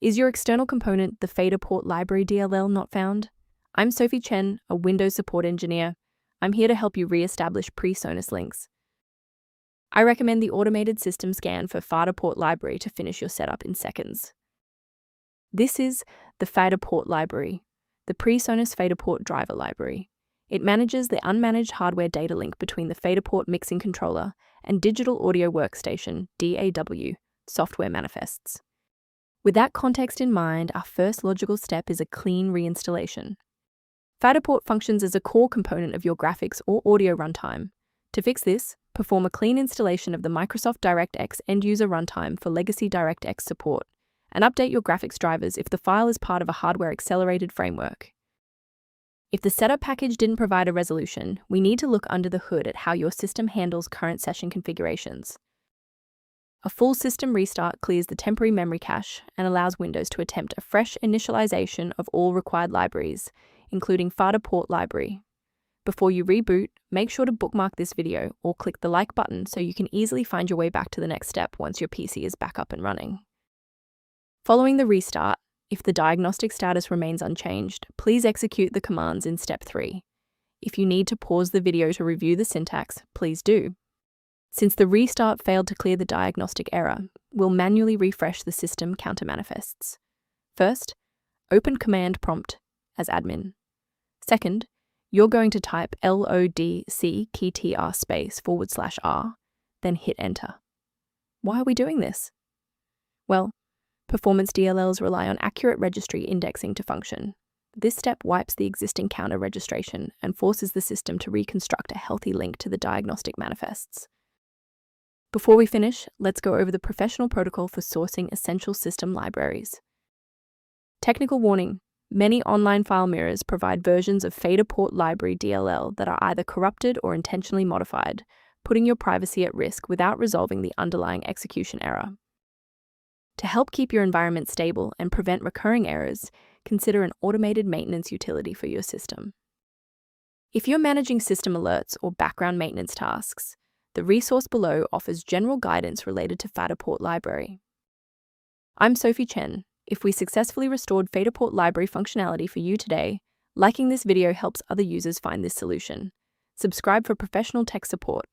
Is your external component, the Faderport Library DLL, not found? I'm Sophie Chen, a Windows support engineer. I'm here to help you re-establish PreSonus links. I recommend the automated system scan for Faderport Library to finish your setup in seconds. This is the Faderport Library, the PreSonus FaderPort driver library. It manages the unmanaged hardware data link between the Faderport mixing controller and Digital Audio Workstation (DAW) software manifests. With that context in mind, our first logical step is a clean reinstallation. Faderport functions as a core component of your graphics or audio runtime. To fix this, perform a clean installation of the Microsoft DirectX end-user runtime for legacy DirectX support, and update your graphics drivers if the file is part of a hardware-accelerated framework. If the setup package didn't provide a resolution, we need to look under the hood at how your system handles current session configurations. A full system restart clears the temporary memory cache and allows Windows to attempt a fresh initialization of all required libraries, including Faderport Library. Before you reboot, make sure to bookmark this video or click the like button so you can easily find your way back to the next step once your PC is back up and running. Following the restart, if the diagnostic status remains unchanged, please execute the commands in step 3. If you need to pause the video to review the syntax, please do. Since the restart failed to clear the diagnostic error, we'll manually refresh the system counter manifests. First, open command prompt as admin. Second, you're going to type lodc_r, then hit enter. Why are we doing this? Well, performance DLLs rely on accurate registry indexing to function. This step wipes the existing counter registration and forces the system to reconstruct a healthy link to the diagnostic manifests. Before we finish, let's go over the professional protocol for sourcing essential system libraries. Technical warning: many online file mirrors provide versions of Faderport Library DLL that are either corrupted or intentionally modified, putting your privacy at risk without resolving the underlying execution error. To help keep your environment stable and prevent recurring errors, consider an automated maintenance utility for your system. If you're managing system alerts or background maintenance tasks, the resource below offers general guidance related to Faderport Library. I'm Sophie Chen. If we successfully restored Faderport Library functionality for you today, liking this video helps other users find this solution. Subscribe for professional tech support.